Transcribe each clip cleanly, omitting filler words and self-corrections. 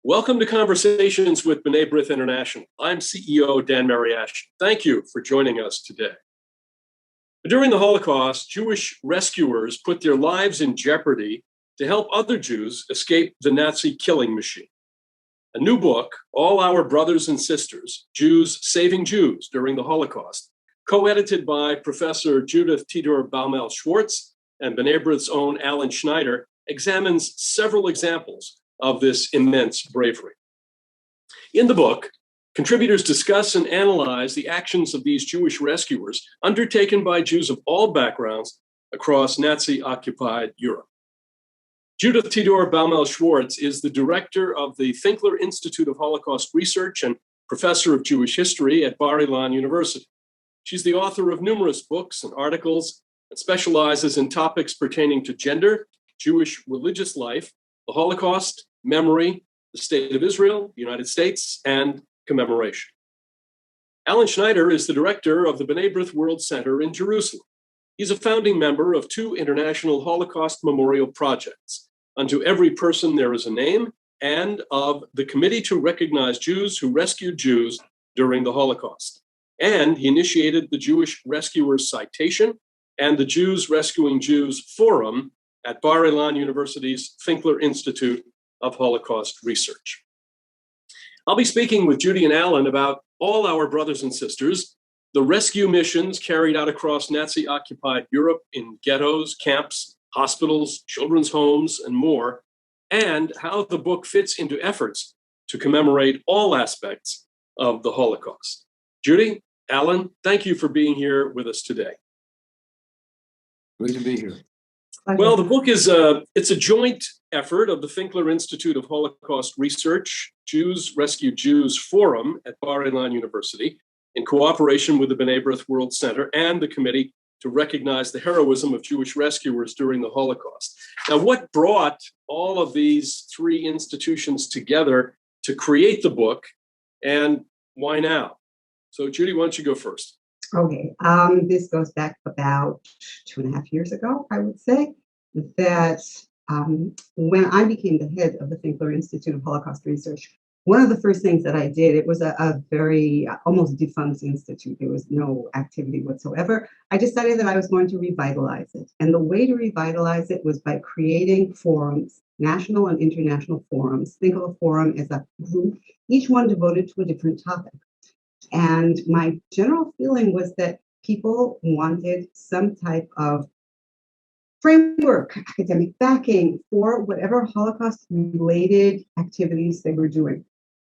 Welcome to Conversations with B'rith International. I'm CEO Dan Mariaschin. Thank you for joining us today. During the Holocaust, Jewish rescuers put their lives in jeopardy to help other Jews escape the Nazi killing machine. A new book, All Our Brothers and Sisters, Jews Saving Jews During the Holocaust, co-edited by Professor Judith Tydor Baumel-Schwartz and B'rith's own Alan Schneider, examines several examples of this immense bravery. In the book, contributors discuss and analyze the actions of these Jewish rescuers undertaken by Jews of all backgrounds across Nazi-occupied Europe. Judith Tydor Baumel-Schwartz is the director of the Finkler Institute of Holocaust Research and professor of Jewish history at Bar-Ilan University. She's the author of numerous books and articles and specializes in topics pertaining to gender, Jewish religious life, the Holocaust, memory, the State of Israel, the United States, and commemoration. Alan Schneider is the director of the B'rith World Center in Jerusalem. He's a founding member of two international Holocaust memorial projects, Unto Every Person There Is a Name, and of the Committee to Recognize Jews Who Rescued Jews During the Holocaust. And he initiated the Jewish Rescuers Citation and the Jews Rescuing Jews Forum at Bar-Ilan University's Finkler Institute of Holocaust Research. I'll be speaking with Judy and Alan about All Our Brothers and Sisters, the rescue missions carried out across Nazi-occupied Europe in ghettos, camps, hospitals, children's homes, and more, and how the book fits into efforts to commemorate all aspects of the Holocaust. Judy, Alan, thank you for being here with us today. Good to be here. Well, the book is it's a joint effort of the Finkler Institute of Holocaust Research, Jews Rescued Jews Forum at Bar-Ilan University, in cooperation with the B'rith World Center and the Committee to Recognize the Heroism of Jewish Rescuers During the Holocaust. Now, what brought all of these three institutions together to create the book, and why now? So, Judy, why don't you go first? Okay, this goes back about 2.5 years ago, I would say, that when I became the head of the Finkler Institute of Holocaust Research, one of the first things that I did, it was a very almost defunct institute. There was no activity whatsoever. I decided that I was going to revitalize it. And the way to revitalize it was by creating forums, national and international forums. Think of a forum as a group, each one devoted to a different topic. And my general feeling was that people wanted some type of framework, academic backing for whatever Holocaust-related activities they were doing.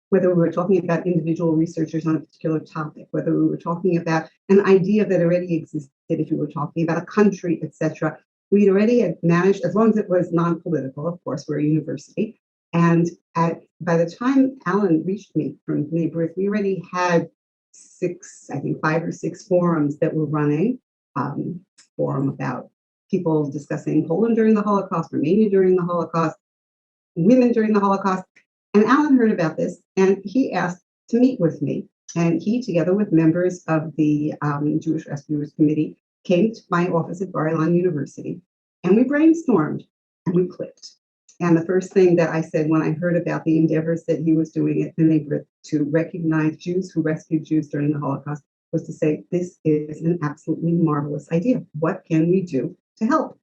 Whether we were talking about individual researchers on a particular topic, whether we were talking about an idea that already existed, if we were talking about a country, etc. We already had managed, as long as it was non-political, of course, we're a university. And by the time Alan reached me from B'rith, we already had 5 or 6 forums that were running. Forum about people discussing Poland during the Holocaust, Romania during the Holocaust, women during the Holocaust. And Alan heard about this, and he asked to meet with me. And he, together with members of the Jewish Rescuers Committee, came to my office at Bar-Ilan University, and we brainstormed, and we clicked. And the first thing that I said when I heard about the endeavors that he was doing at B'rith to recognize Jews who rescued Jews during the Holocaust was to say, this is an absolutely marvelous idea. What can we do to help?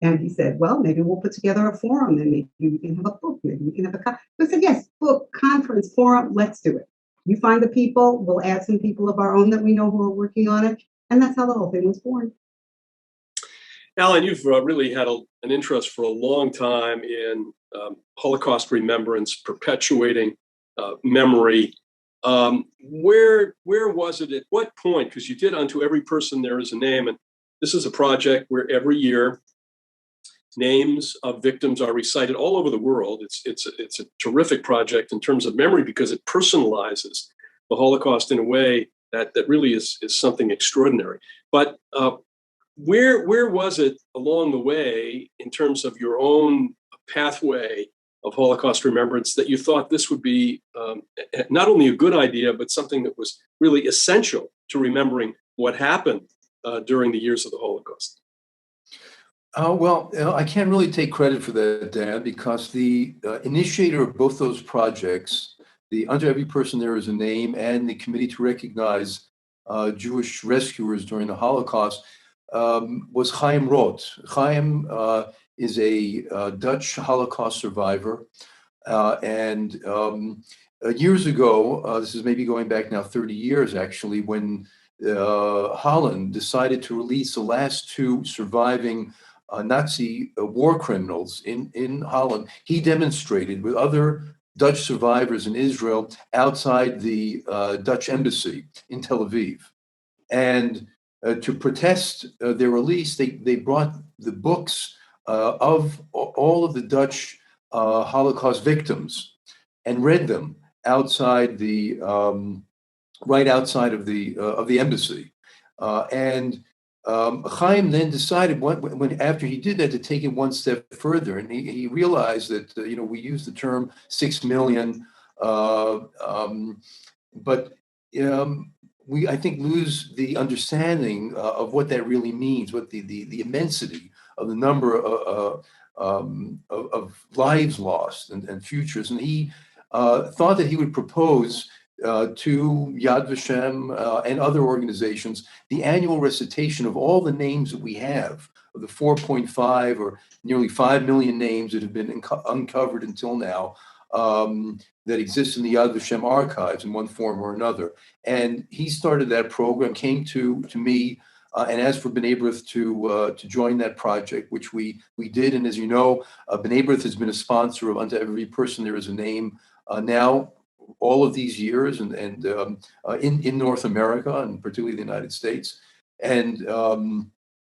And he said, well, maybe we'll put together a forum and maybe we can have a book, maybe we can have a I said, yes, book, conference, forum, let's do it. You find the people, we'll add some people of our own that we know who are working on it. And that's how the whole thing was born. Alan, you've really had an interest for a long time in Holocaust remembrance, perpetuating memory. Where was it at what point? Because you did Unto Every Person There Is a Name, and this is a project where every year names of victims are recited all over the world. It's a terrific project in terms of memory because it personalizes the Holocaust in a way that really is something extraordinary. But where was it along the way in terms of your own pathway of Holocaust remembrance that you thought this would be not only a good idea, but something that was really essential to remembering what happened during the years of the Holocaust? I can't really take credit for that, Dan, because the initiator of both those projects, the Unto Every Person There Is a Name and the Committee to Recognize Jewish Rescuers During the Holocaust, was Chaim Roth. Chaim is a Dutch Holocaust survivor. And years ago, this is maybe going back now 30 years actually, when Holland decided to release the last two surviving Nazi war criminals in Holland, he demonstrated with other Dutch survivors in Israel outside the Dutch embassy in Tel Aviv. And to protest their release, they brought the books of all of the Dutch Holocaust victims and read them outside the right outside of the embassy. And Chaim then decided when after he did that to take it one step further, and he realized that we use the term 6 million, but we I think lose the understanding of what that really means, what the immensity of the number of lives lost and futures, and he thought that he would propose to Yad Vashem and other organizations the annual recitation of all the names that we have, of the 4.5 or nearly 5 million names that have been uncovered until now, that exist in the Yad Vashem archives in one form or another. And he started that program, came to me, and asked for B'nai B'rith to join that project, which we did. And as you know, B'nai B'rith has been a sponsor of Unto Every Person There Is a Name now all of these years, and in North America, and particularly the United States. And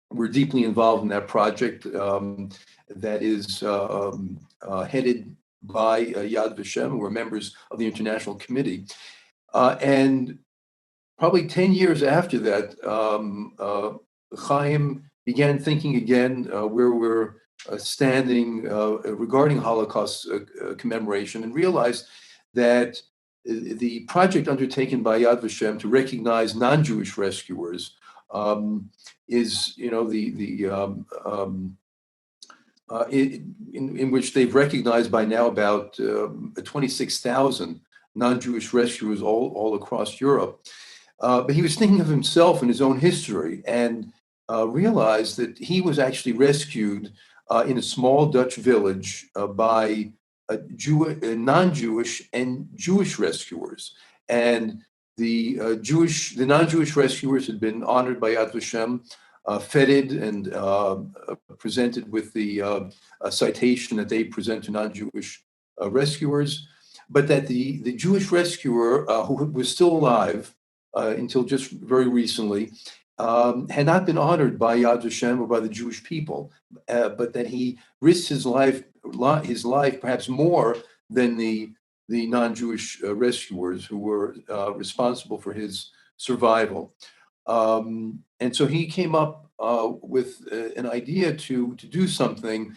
we're deeply involved in that project that is headed by Yad Vashem. We're members of the International Committee. And probably 10 years after that, Chaim began thinking again where we're standing regarding Holocaust commemoration, and realized that the project undertaken by Yad Vashem to recognize non-Jewish rescuers is, in which they've recognized by now about 26,000 non-Jewish rescuers all across Europe. But he was thinking of himself and his own history, and realized that he was actually rescued in a small Dutch village by non-Jewish and Jewish rescuers. And the non-Jewish rescuers had been honored by Yad Vashem, feted and presented with the citation that they present to non-Jewish rescuers, but that the Jewish rescuer, who was still alive until just very recently, had not been honored by Yad Vashem or by the Jewish people, but that he risked his life perhaps more than the non-Jewish rescuers who were responsible for his survival. And so he came up with an idea to do something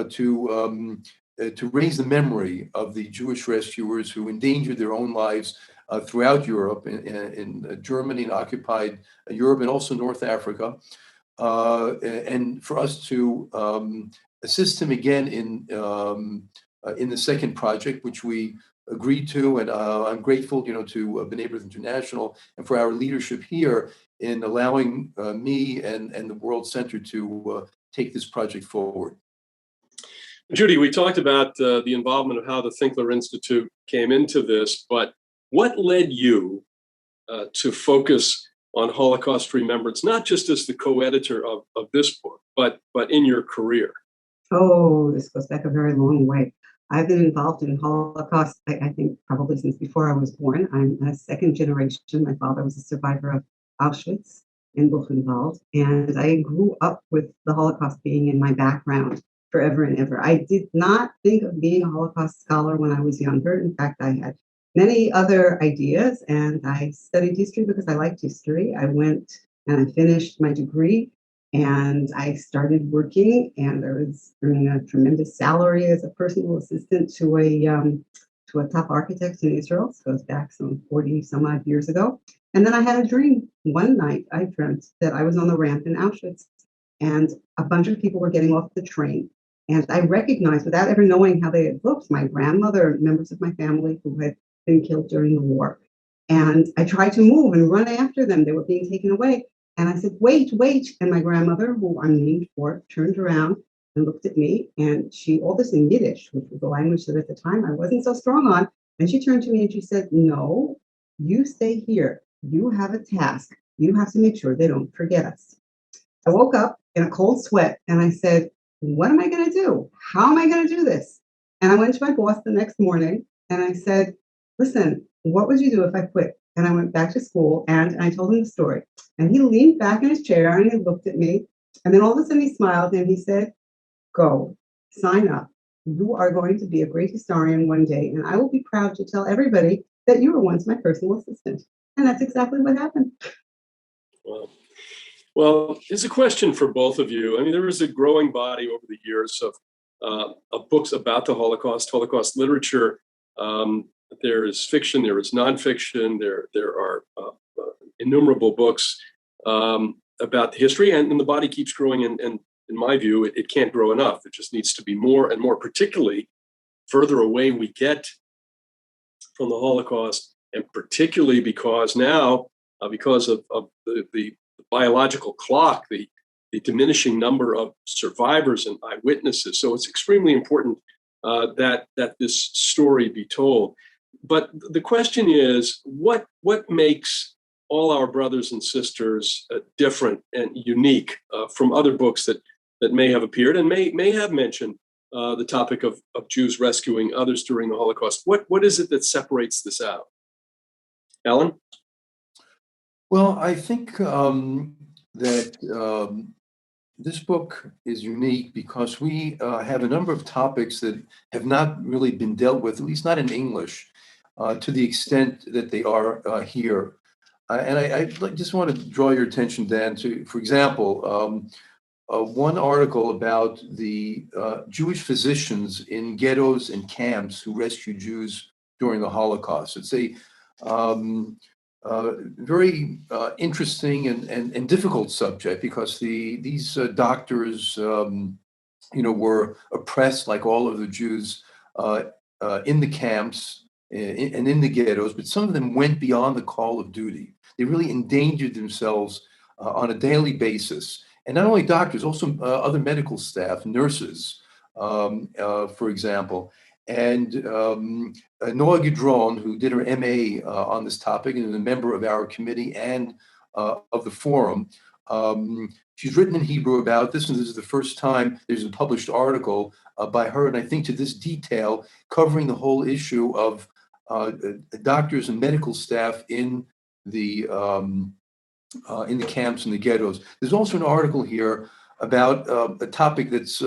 to raise the memory of the Jewish rescuers who endangered their own lives throughout Europe, in Germany and occupied Europe, and also North Africa, and for us to assist him again in the second project, which we agreed to, and I'm grateful, to B'nai B'rith International and for our leadership here in allowing me and the World Center to take this project forward. Judy, we talked about the involvement of how the Thinkler Institute came into this, but what led you to focus on Holocaust remembrance, not just as the co-editor of this book, but in your career? Oh, this goes back a very long way. I've been involved in Holocaust, I think, probably since before I was born. I'm a second generation. My father was a survivor of Auschwitz and Buchenwald, and I grew up with the Holocaust being in my background forever and ever. I did not think of being a Holocaust scholar when I was younger. In fact, I had many other ideas, and I studied history because I liked history. I went and I finished my degree, and I started working, and I was earning a tremendous salary as a personal assistant to a top architect in Israel. This goes back some 40 some odd years ago. And then I had a dream. One night I dreamt that I was on the ramp in Auschwitz, and a bunch of people were getting off the train. And I recognized, without ever knowing how they had looked, my grandmother, members of my family who had been killed during the war. And I tried to move and run after them. They were being taken away. And I said, wait, wait. And my grandmother, who I'm named for, turned around and looked at me. And she, all this in Yiddish, which was the language that at the time I wasn't so strong on. And she turned to me and she said, no, you stay here. You have a task. You have to make sure they don't forget us. I woke up in a cold sweat and I said, what am I going to do? How am I going to do this? And I went to my boss the next morning and I said, listen, what would you do if I quit? And I went back to school and I told him the story. And he leaned back in his chair and he looked at me. And then all of a sudden he smiled and he said, go, sign up. You are going to be a great historian one day. And I will be proud to tell everybody that you were once my personal assistant. And that's exactly what happened. Well, it's a question for both of you. I mean, there is a growing body over the years of books about the Holocaust literature. There is fiction, there is nonfiction, there are innumerable books about the history, and the body keeps growing. And in my view, it can't grow enough. It just needs to be more and more, particularly further away we get from the Holocaust, and particularly because now, because of the biological clock, the diminishing number of survivors and eyewitnesses. So it's extremely important that this story be told. But the question is, what makes all our brothers and sisters different and unique from other books that may have appeared and may have mentioned the topic of Jews rescuing others during the Holocaust? What is it that separates this out? Alan? Well, I think that this book is unique because we have a number of topics that have not really been dealt with, at least not in English, to the extent that they are here. And I just want to draw your attention, Dan, to, for example, one article about the Jewish physicians in ghettos and camps who rescued Jews during the Holocaust. It's a very interesting and difficult subject because these doctors, were oppressed like all of the Jews in the camps and in the ghettos, but some of them went beyond the call of duty. They really endangered themselves on a daily basis. And not only doctors, also other medical staff, nurses, for example. And Noah Gidron, who did her MA on this topic and is a member of our committee and of the forum, she's written in Hebrew about this, and this is the first time there's a published article by her, and I think to this detail, covering the whole issue of doctors and medical staff in the camps and the ghettos. There's also an article here about a topic that's,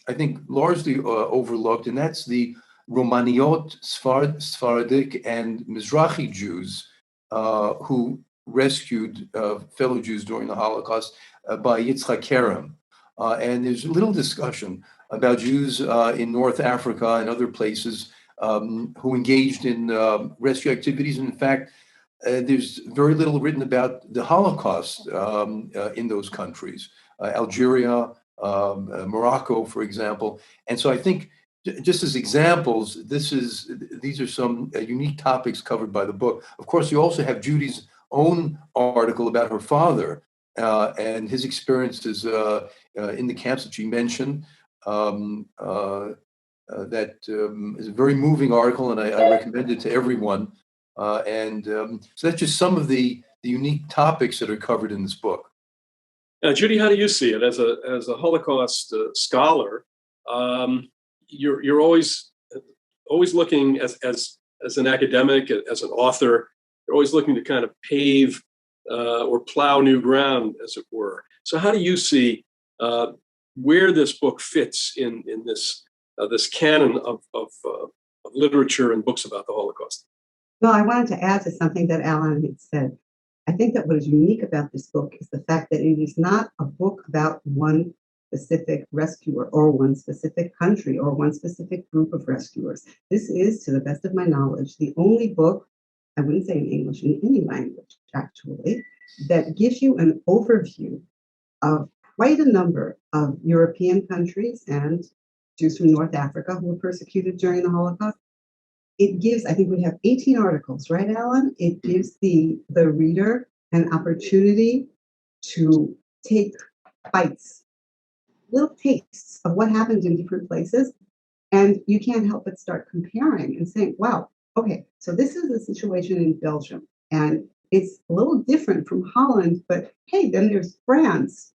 I think, largely overlooked, and that's the Romaniot, Sephardic, and Mizrahi Jews who rescued fellow Jews during the Holocaust by Yitzhak Kerem. And there's little discussion about Jews in North Africa and other places who engaged in rescue activities. And in fact, there's very little written about the Holocaust in those countries, Algeria, Morocco, for example. And so I think, just as examples, these are some unique topics covered by the book. Of course, you also have Judy's own article about her father and his experiences in the camps that she mentioned. That is a very moving article, and I recommend it to everyone. So that's just some of the unique topics that are covered in this book. Judy, how do you see it as a Holocaust scholar? You're always looking as an academic, as an author. You're always looking to kind of pave or plow new ground, as it were. So, how do you see where this book fits in this canon of literature and books about the Holocaust? Well, I wanted to add to something that Alan had said. I think that what is unique about this book is the fact that it is not a book about one specific rescuer or one specific country or one specific group of rescuers. This is, to the best of my knowledge, the only book, I wouldn't say in English, in any language, actually, that gives you an overview of quite a number of European countries and Jews from North Africa who were persecuted during the Holocaust. It gives, I think we have 18 articles, right, Alan? It gives the reader an opportunity to take bites, little tastes of what happened in different places. And you can't help but start comparing and saying, wow, okay, so this is the situation in Belgium. And it's a little different from Holland, but hey, then there's France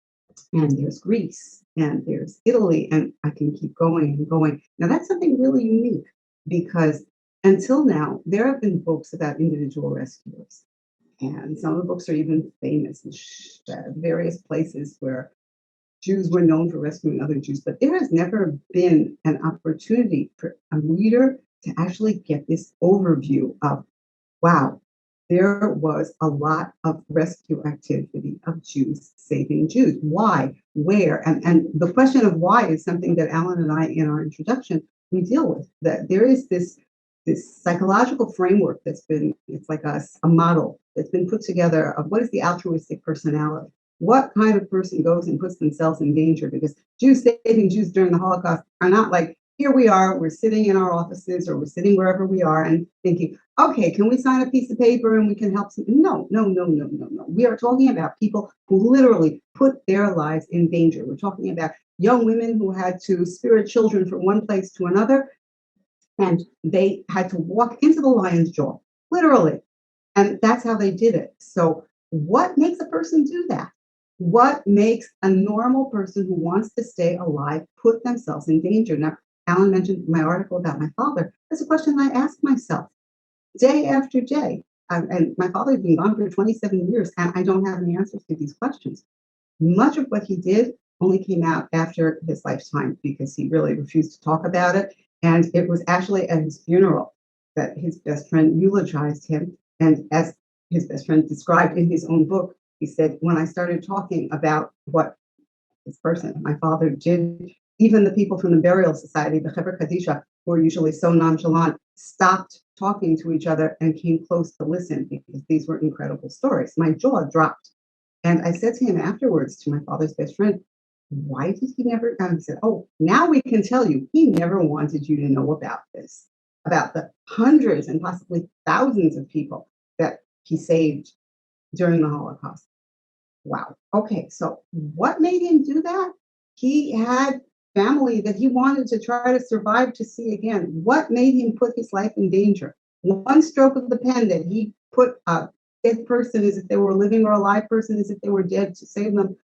and there's Greece and there's Italy, and I can keep going and going. Now, that's something really unique because until now, there have been books about individual rescuers. And some of the books are even famous in various places where Jews were known for rescuing other Jews. But there has never been an opportunity for a reader to actually get this overview of, wow, there was a lot of rescue activity of Jews saving Jews. Why? Where? And the question of why is something that Alan and I, in our introduction, we deal with. That there is this psychological framework that's been, it's like a model that's been put together of what is the altruistic personality. What kind of person goes and puts themselves in danger? Because Jews saving Jews during the Holocaust are not like, here we are, we're sitting in our offices or we're sitting wherever we are and thinking, okay, can we sign a piece of paper and we can help some? No. We are talking about people who literally put their lives in danger. We're talking about young women who had to spirit children from one place to another, and they had to walk into the lion's jaw, literally. And that's how they did it. So what makes a person do that? What makes a normal person who wants to stay alive put themselves in danger? Now, Alan mentioned my article about my father. That's a question I ask myself day after day. And my father has been gone for 27 years, and I don't have any answers to these questions. Much of what he did only came out after his lifetime because he really refused to talk about it. And it was actually at his funeral that his best friend eulogized him. And as his best friend described in his own book, he said, when I started talking about what this person, my father, did, even the people from the burial society, the Chevra Kadisha, who are usually so nonchalant, stopped talking to each other and came close to listen because these were incredible stories. My jaw dropped. And I said to him afterwards, to my father's best friend, why did he never? And he said, oh, now we can tell you, he never wanted you to know about this, about the hundreds and possibly thousands of people that he saved during the Holocaust. Wow. Okay, so what made him do that? He had family that he wanted to try to survive to see again. What made him put his life in danger? One stroke of the pen that he put a dead person as if they were a living or a live person as if they were dead to save them.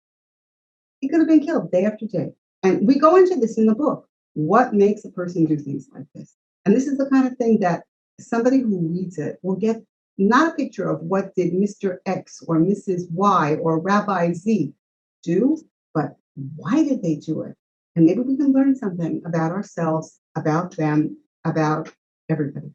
He could have been killed day after day. And we go into this in the book. What makes a person do things like this? And this is the kind of thing that somebody who reads it will get not a picture of what did Mr. X or Mrs. Y or Rabbi Z do, but why did they do it? And maybe we can learn something about ourselves, about them, about everybody.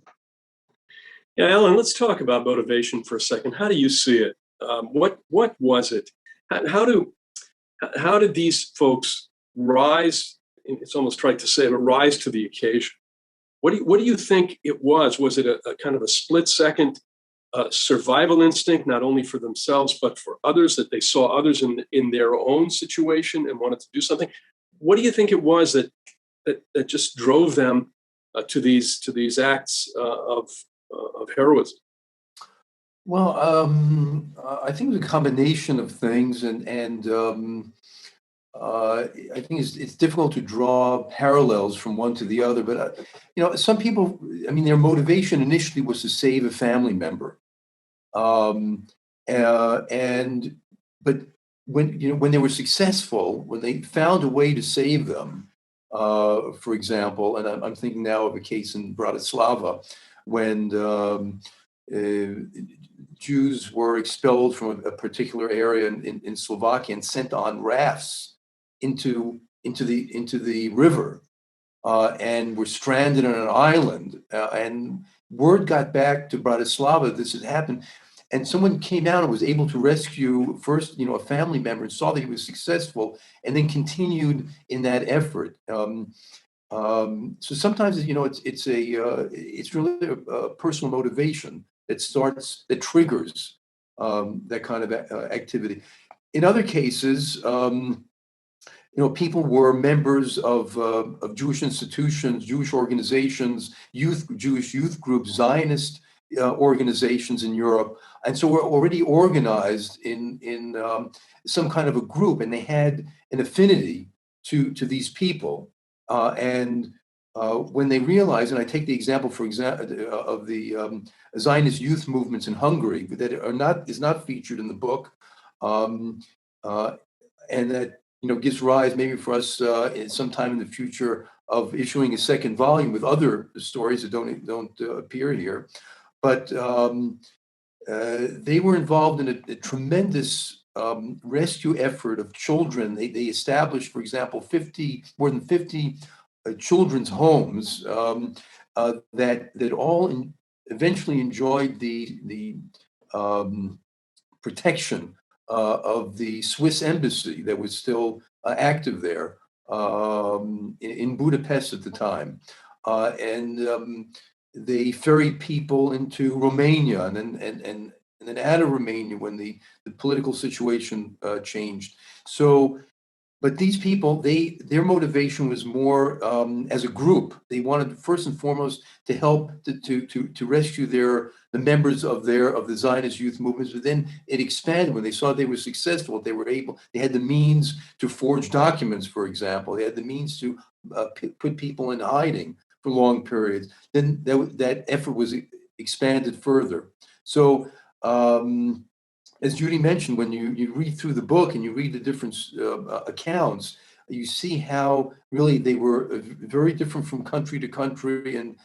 Yeah, Ellen, let's talk about motivation for a second. How do you see it? What was it? How did these folks rise? It's almost trite to say, but rise to the occasion. What do you think it was? Was it a kind of a split second survival instinct, not only for themselves but for others, that they saw others in their own situation and wanted to do something? What do you think it was that just drove them to these acts of heroism? Well, I think it was a combination of things, and I think it's difficult to draw parallels from one to the other. But some people, I mean, their motivation initially was to save a family member, but when they were successful, when they found a way to save them, for example, and I'm thinking now of a case in Bratislava when Jews were expelled from a particular area in Slovakia and sent on rafts into the river, and were stranded on an island. And word got back to Bratislava this had happened, and someone came out and was able to rescue first, a family member, and saw that he was successful, and then continued in that effort. So sometimes, it's really a personal motivation that triggers that kind of activity. In other cases, people were members of Jewish institutions, Jewish organizations, Jewish youth groups, Zionist organizations in Europe, and so were already organized in some kind of a group, and they had an affinity to these people. And when they realized, and I take the example, for example, of the Zionist youth movements in Hungary that is not featured in the book, and that gives rise maybe for us sometime in the future of issuing a second volume with other stories that don't appear here. But they were involved in a tremendous rescue effort of children. They established, for example, more than 50 children's homes that all eventually enjoyed the protection of the Swiss embassy that was still active there in Budapest at the time. And they ferried people into Romania and then out of Romania when the political situation changed. So, but these people, their motivation was more as a group. They wanted first and foremost to help to rescue the members of the Zionist youth movements. But then it expanded when they saw they were successful. They had the means to forge documents, for example. They had the means to put people in hiding for long periods. Then that effort was expanded further. So, as Judy mentioned, when you read through the book and you read the different accounts, you see how really they were very different from country to country, and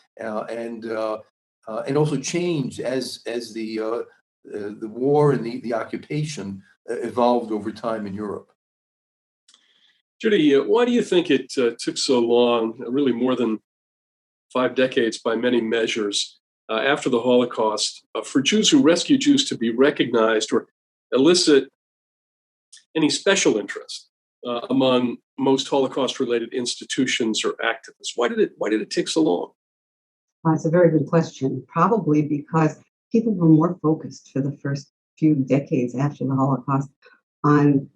also changed as the war and the occupation evolved over time in Europe. Judy, why do you think it took so long, really more than 5 decades by many measures, after the Holocaust, for Jews who rescue Jews to be recognized or elicit any special interest among most Holocaust-related institutions or activists? Why did it take so long? That's a very good question. Probably because people were more focused for the first few decades after the Holocaust on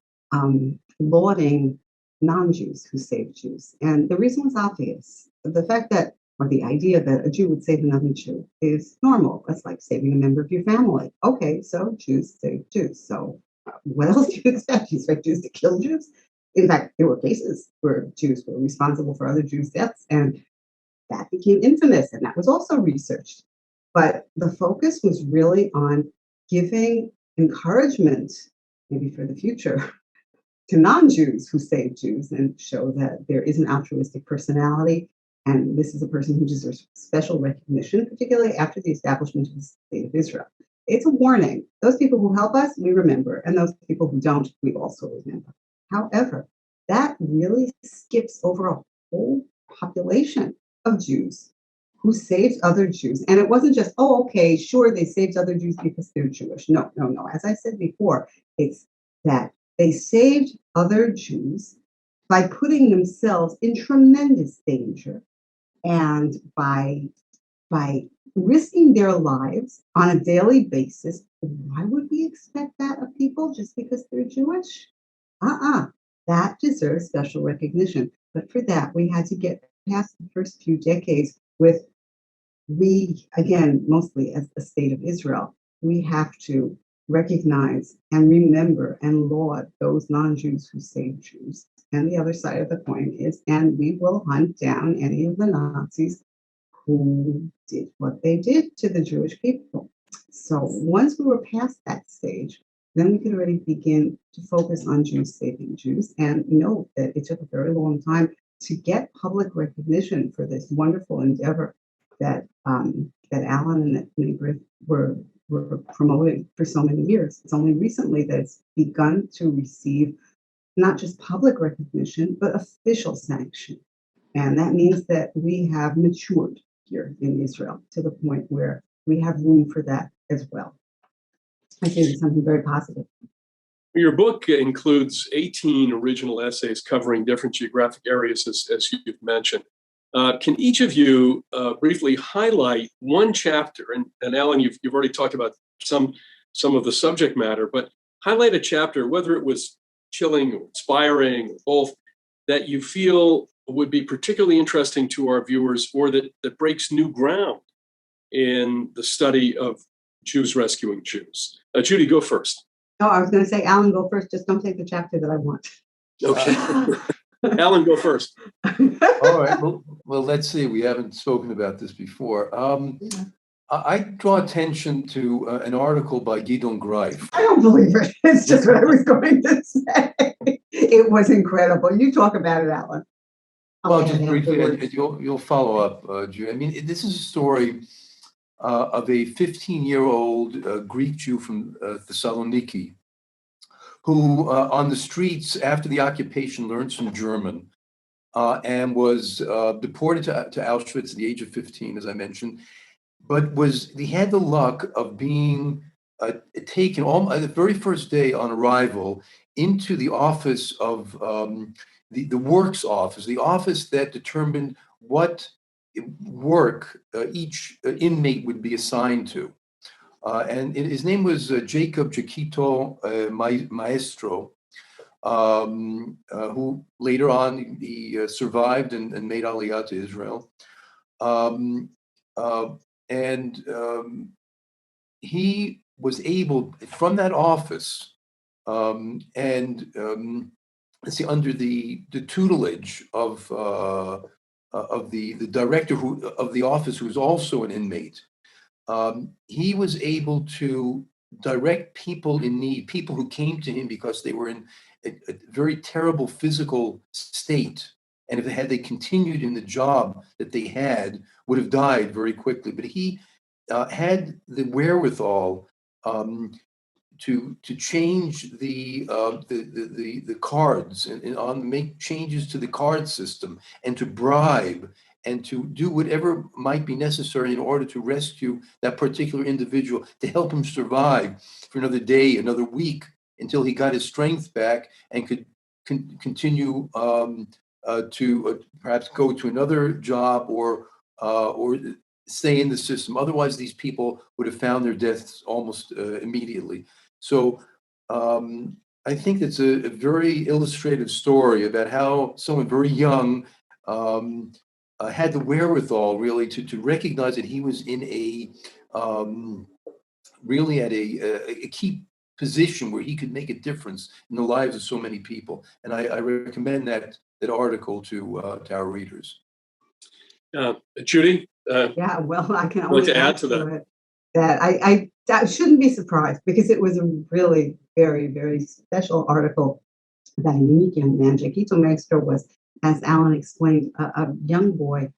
lauding non-Jews who saved Jews. And the reason was obvious. The fact that, or the idea that a Jew would save another Jew is normal. That's like saving a member of your family. Okay, so Jews save Jews. So what else do you expect? You expect Jews to kill Jews? In fact, there were cases where Jews were responsible for other Jews' deaths, and that became infamous, and that was also researched. But the focus was really on giving encouragement, maybe for the future, to non-Jews who save Jews and show that there is an altruistic personality. And this is a person who deserves special recognition, particularly after the establishment of the State of Israel. It's a warning. Those people who help us, we remember. And those people who don't, we also remember. However, that really skips over a whole population of Jews who saved other Jews. And it wasn't just, oh, okay, sure, they saved other Jews because they're Jewish. No. As I said before, it's that they saved other Jews by putting themselves in tremendous danger and by risking their lives on a daily basis. Why would we expect that of people just because they're Jewish? That deserves special recognition. But for that, we had to get past the first few decades with, we, again, mostly as the State of Israel, we have to recognize and remember and laud those non-Jews who saved Jews. And the other side of the coin is, and we will hunt down any of the Nazis who did what they did to the Jewish people. So once we were past that stage, then we could already begin to focus on Jews saving Jews, and note that it took a very long time to get public recognition for this wonderful endeavor that Alan and that B'rith were promoting for so many years. It's only recently that it's begun to receive not just public recognition, but official sanction. And that means that we have matured here in Israel to the point where we have room for that as well. I think it's something very positive. Your book includes 18 original essays covering different geographic areas, as you've mentioned. Can each of you briefly highlight one chapter? And Alan, you've already talked about some of the subject matter, but highlight a chapter, whether it was chilling or inspiring or both, that you feel would be particularly interesting to our viewers, or that breaks new ground in the study of Jews rescuing Jews? Judy, go first. No, I was going to say, Alan, go first. Just don't take the chapter that I want. Okay. Alan, go first. All right. Well, let's see. We haven't spoken about this before. I draw attention to an article by Gideon Greif. I don't believe it. It's just what I was going to say. It was incredible. You talk about it, Alan. Well, just briefly, you'll follow up, Jude. I mean, this is a story of a 15-year-old Greek Jew from Thessaloniki, who on the streets after the occupation learned some German and was deported to Auschwitz at the age of 15, as I mentioned, but he had the luck of being taken the very first day on arrival into the office of the works office, the office that determined what work each inmate would be assigned to. And his name was Jacob Chiquito Maestro, who later on he survived and made Aliyah to Israel. He was able, from that office, under the tutelage of the director of the office, who was also an inmate, he was able to direct people in need, people who came to him because they were in a very terrible physical state, and if they continued in the job that they had, would have died very quickly. But he had the wherewithal to change the cards and make changes to the card system, and to bribe and to do whatever might be necessary in order to rescue that particular individual, to help him survive for another day, another week, until he got his strength back and could continue to perhaps go to another job or stay in the system. Otherwise, these people would have found their deaths almost immediately. So I think it's a very illustrative story about how someone very young had the wherewithal really to recognize that he was in really at a key position where he could make a difference in the lives of so many people. And I recommend that article to our readers. Judy? Yeah, well, I can only only add to that. That I shouldn't be surprised, because it was a really very, very special article about a unique young man. Chiquito Maestro was, as Alan explained, a young boy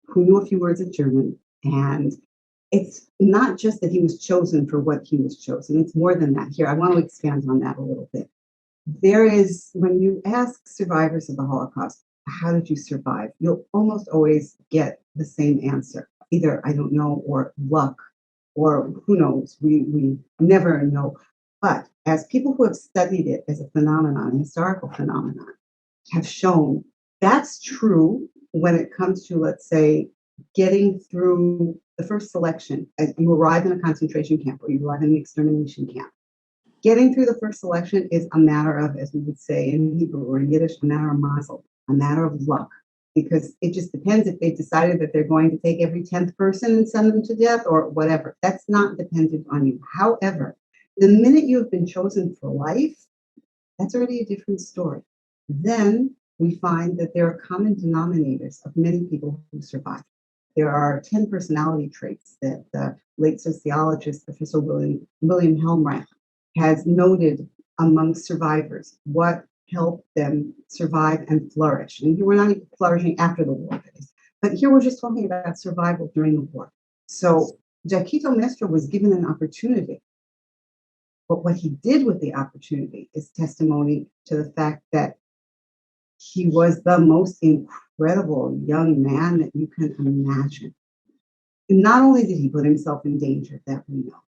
who knew a few words of German. And it's not just that he was chosen for what he was chosen. It's more than that. Here, I want to expand on that a little bit. There is, when you ask survivors of the Holocaust, how did you survive? You'll almost always get the same answer. Either I don't know, or luck, or who knows, we never know. But as people who have studied it as a phenomenon, a historical phenomenon, have shown, that's true when it comes to, let's say, getting through the first selection. As you arrive in a concentration camp, or you arrive in an extermination camp. Getting through the first selection is a matter of, as we would say in Hebrew or in Yiddish, a matter of mazel, a matter of luck. Because it just depends if they decided that they're going to take every 10th person and send them to death or whatever. That's not dependent on you. However, the minute you have been chosen for life, that's already a different story. Then we find that there are common denominators of many people who survive. There are 10 personality traits that the late sociologist, Professor William Helmreich, has noted among survivors. What help them survive and flourish. And here we're not even flourishing after the war, but here we're just talking about survival during the war. So Chiquito Maestro was given an opportunity, but what he did with the opportunity is testimony to the fact that he was the most incredible young man that you can imagine. And not only did he put himself in danger, that we know,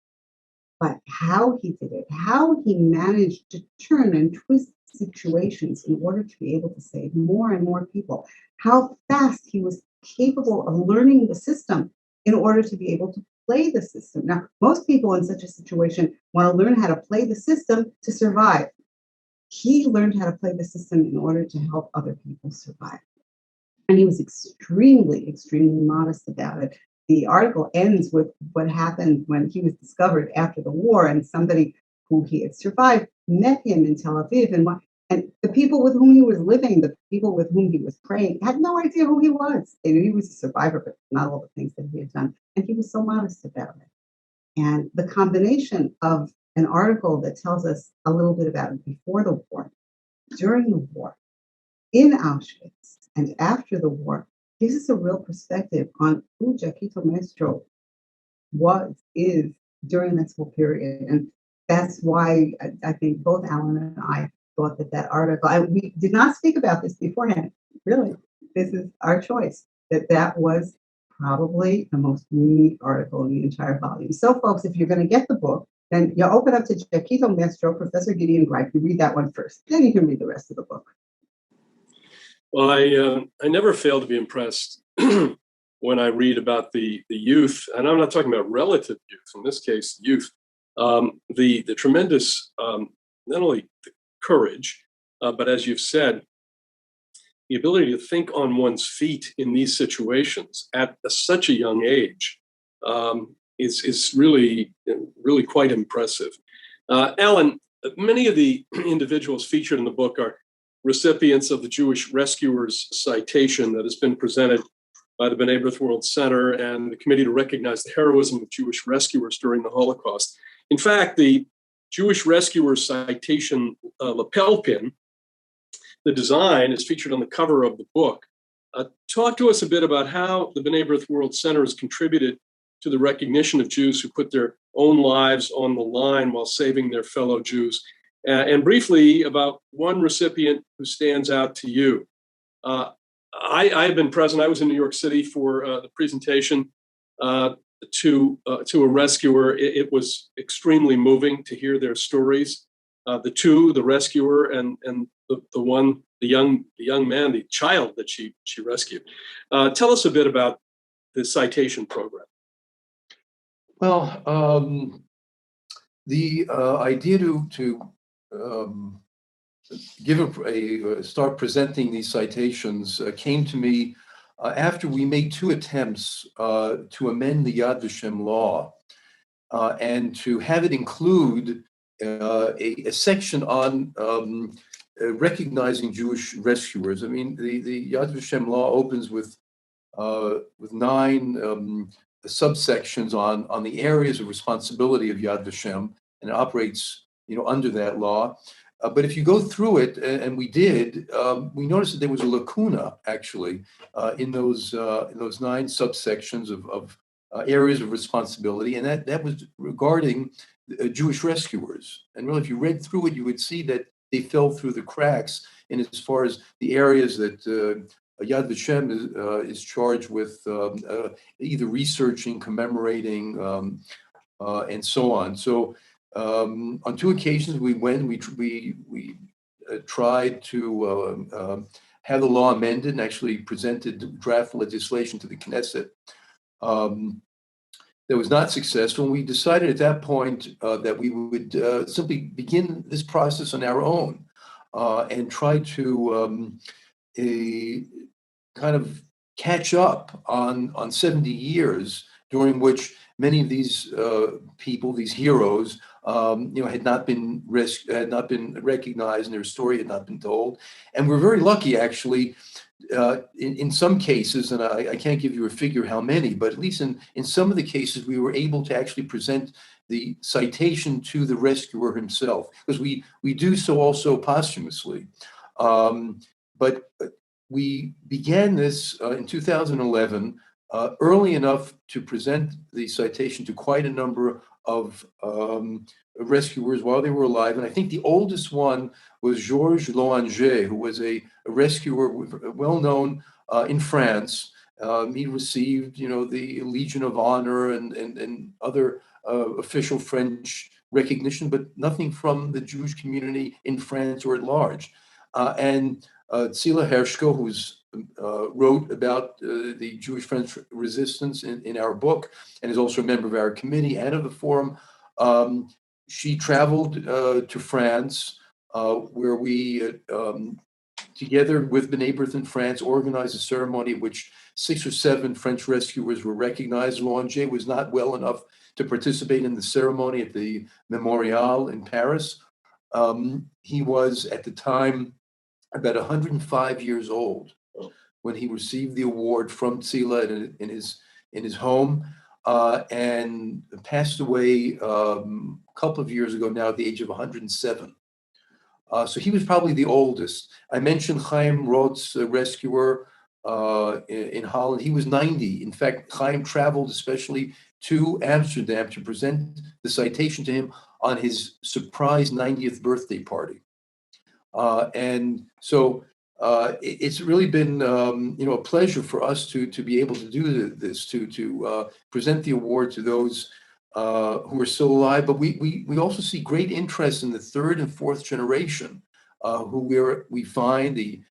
but how he did it, how he managed to turn and twist situations in order to be able to save more and more people, how fast he was capable of learning the system in order to be able to play the system. Now, most people in such a situation want to learn how to play the system to survive. he learned how to play the system in order to help other people survive. And he was extremely, extremely modest about it. The article ends with what happened when he was discovered after the war, and somebody who he had survived met him in Tel Aviv. And the people with whom he was living, the people with whom he was praying, had no idea who he was. They knew he was a survivor, but not all the things that he had done. And he was so modest about it. And the combination of an article that tells us a little bit about it before the war, during the war, in Auschwitz, and after the war, gives us a real perspective on who Jaquito Maestro is during this whole period. And that's why I think both Alan and I thought that article, we did not speak about this beforehand, really. This is our choice, that was probably the most unique article in the entire volume. So folks, if you're going to get the book, then you open up to Jaquito Maestro, Professor Gideon Greif. You read that one first, then you can read the rest of the book. Well, I never fail to be impressed when I read about the youth, and I'm not talking about relative youth, in this case, youth, the tremendous, not only the courage, but as you've said, the ability to think on one's feet in these situations at such a young age is really, really quite impressive. Alan, many of the individuals featured in the book are recipients of the Jewish Rescuers Citation that has been presented by the B'nai B'rith World Center and the Committee to Recognize the Heroism of Jewish Rescuers during the Holocaust. In fact, the Jewish Rescuers Citation lapel pin, the design is featured on the cover of the book. Talk to us a bit about how the B'nai B'rith World Center has contributed to the recognition of Jews who put their own lives on the line while saving their fellow Jews. And briefly about one recipient who stands out to you. I've been present. I was in New York City for the presentation to a rescuer. It was extremely moving to hear their stories. The rescuer and the young man, the child that she rescued. Tell us a bit about the Citation program. Well, the idea to start presenting these citations came to me after we made two attempts to amend the Yad Vashem law and to have it include a section on recognizing Jewish rescuers. I mean, the Yad Vashem law opens with 9 subsections on the areas of responsibility of Yad Vashem, and it operates, under that law. But if you go through it, and we did, we noticed that there was a lacuna actually in those 9 subsections of areas of responsibility, and that was regarding Jewish rescuers. And really, if you read through it, you would see that they fell through the cracks in as far as the areas that Yad Vashem is charged with either researching, commemorating, and so on. So on 2 occasions we tried to have the law amended and actually presented draft legislation to the Knesset. That was not successful. And we decided at that point that we would simply begin this process on our own and try to kind of catch up on 70 years during which many of these people, these heroes, had not been recognized, and their story had not been told. And we're very lucky, actually, in some cases, and I can't give you a figure how many, but at least in some of the cases, we were able to actually present the citation to the rescuer himself, because we do so also posthumously. But we began this in 2011, early enough to present the citation to quite a number of rescuers while they were alive. And I think the oldest one was Georges Loanger, who was a rescuer well known in France. He received, the Legion of Honor and other official French recognition, but nothing from the Jewish community in France or at large. And Tzila Hershko, who's wrote about the Jewish French resistance in our book, and is also a member of our committee and of the forum. She traveled to France where we, together with B'nai B'rith in France, organized a ceremony at which 6 or 7 French rescuers were recognized. Langer was not well enough to participate in the ceremony at the Memorial in Paris. He was at the time about 105 years old when he received the award from Tzila in his home, and passed away a couple of years ago now at the age of 107. So he was probably the oldest. I mentioned Chaim Roth's rescuer in Holland. He was 90. In fact, Chaim traveled especially to Amsterdam to present the citation to him on his surprise 90th birthday party. And so it's really been a pleasure for us to be able to do this, to present the award to those who are still alive. But we also see great interest in the 3rd and 4th generation, who we find the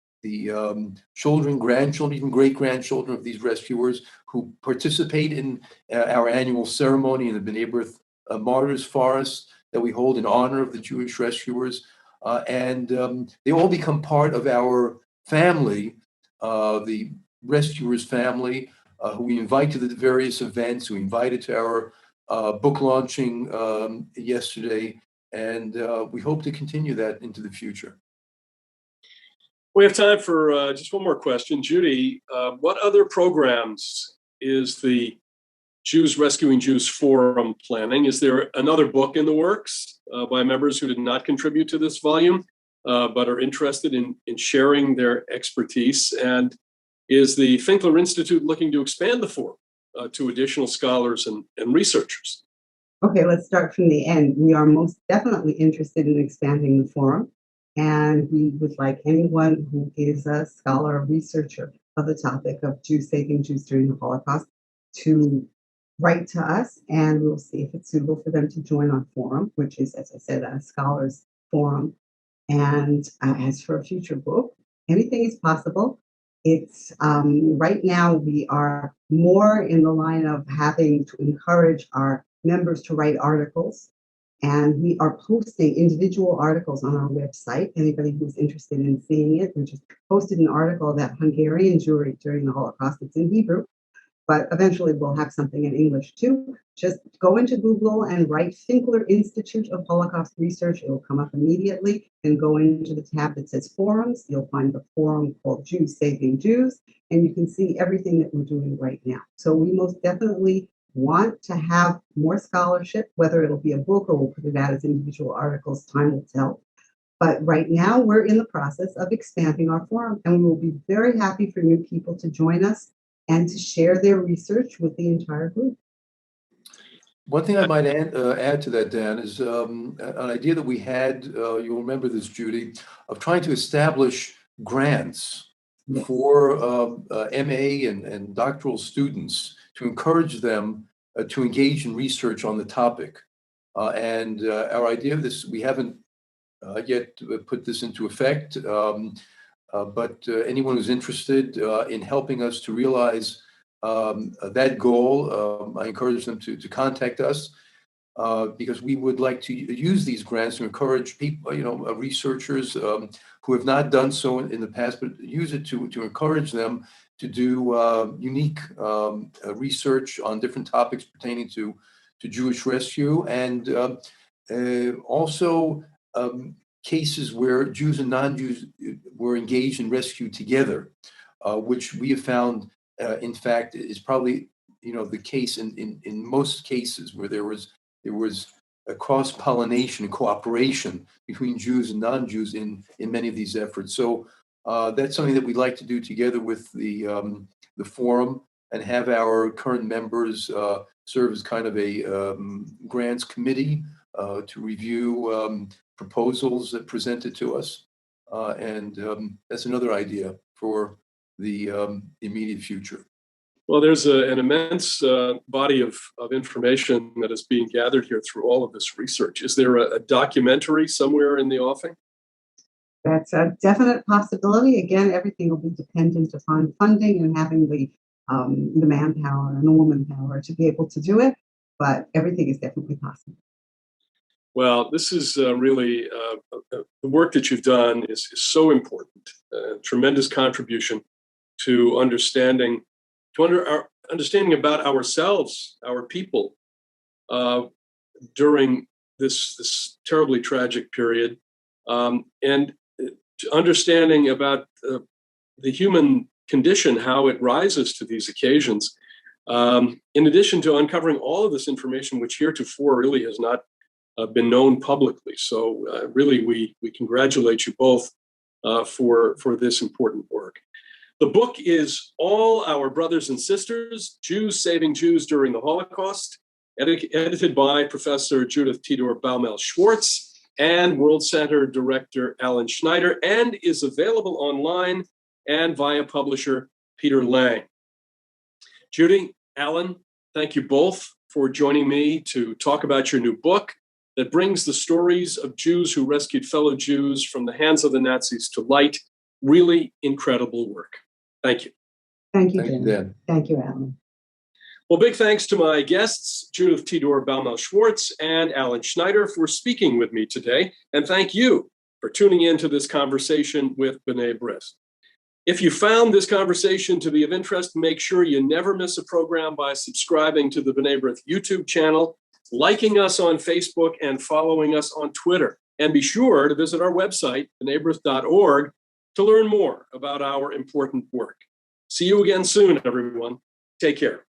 children, grandchildren, even great-grandchildren of these rescuers who participate in our annual ceremony in the B'nai B'rith Martyrs Forest that we hold in honor of the Jewish rescuers. And they all become part of our family, the rescuers family, who we invite to the various events, who we invited to our book launching yesterday. And we hope to continue that into the future. We have time for just one more question. Judy, what other programs is the Jews Rescuing Jews Forum planning? Is there another book in the works by members who did not contribute to this volume, but are interested in sharing their expertise? And is the Finkler Institute looking to expand the forum to additional scholars and researchers? Okay, let's start from the end. We are most definitely interested in expanding the forum, and we would like anyone who is a scholar or researcher of the topic of Jews saving Jews during the Holocaust to write to us, and we'll see if it's suitable for them to join our forum, which is, as I said, a scholars forum. And as for a future book, anything is possible. It's right now we are more in the line of having to encourage our members to write articles, and we are posting individual articles on our website. Anybody who's interested in seeing it, we just posted an article about Hungarian Jewry during the Holocaust. It's in Hebrew, but eventually we'll have something in English too. Just go into Google and write Finkler Institute of Holocaust Research. It will come up immediately, and go into the tab that says forums. You'll find the forum called Jews Saving Jews, and you can see everything that we're doing right now. So we most definitely want to have more scholarship, whether it'll be a book or we'll put it out as individual articles, time will tell. But right now we're in the process of expanding our forum, and we will be very happy for new people to join us and to share their research with the entire group. One thing I might add to that, Dan, is an idea that we had, you'll remember this, Judy, of trying to establish grants for MA and doctoral students to encourage them to engage in research on the topic. And our idea of this, we haven't yet put this into effect, but anyone who's interested in helping us to realize that goal, I encourage them to contact us, because we would like to use these grants to encourage people, researchers who have not done so in the past, but use it to encourage them to do unique research on different topics pertaining to Jewish rescue, and also cases where Jews and non-Jews were engaged in rescue together, which we have found, in fact, is probably the case in most cases where there was a cross-pollination and cooperation between Jews and non-Jews in many of these efforts. So that's something that we'd like to do together with the forum, and have our current members serve as kind of a grants committee to review proposals that presented to us. And that's another idea for the immediate future. Well, there's an immense body of information that is being gathered here through all of this research. Is there a documentary somewhere in the offing? That's a definite possibility. Again, everything will be dependent upon funding and having the manpower and the woman power to be able to do it, but everything is definitely possible. Well, this is really the work that you've done is so important. Tremendous contribution to understanding understanding about ourselves, our people, during this terribly tragic period, and to understanding about the human condition, how it rises to these occasions. In addition to uncovering all of this information, which heretofore really has not been known publicly. So really, we congratulate you both for this important work. The book is All Our Brothers and Sisters, Jews Saving Jews During the Holocaust, edited by Professor Judith Tydor Baumel-Schwartz and World Center Director Alan Schneider, and is available online and via publisher Peter Lang. Judy, Alan, thank you both for joining me to talk about your new book that brings the stories of Jews who rescued fellow Jews from the hands of the Nazis to light. Really incredible work. Thank you. Thank you, Thank you, Jim. Dan. Thank you, Alan. Well, big thanks to my guests, Judith Tydor Baumel-Schwartz and Alan Schneider, for speaking with me today. And thank you for tuning in to this conversation with B'nai B'rith. If you found this conversation to be of interest, make sure you never miss a program by subscribing to the B'nai B'rith YouTube channel, liking us on Facebook, and following us on Twitter. And be sure to visit our website, bnaibrith.org, to learn more about our important work. See you again soon, everyone. Take care.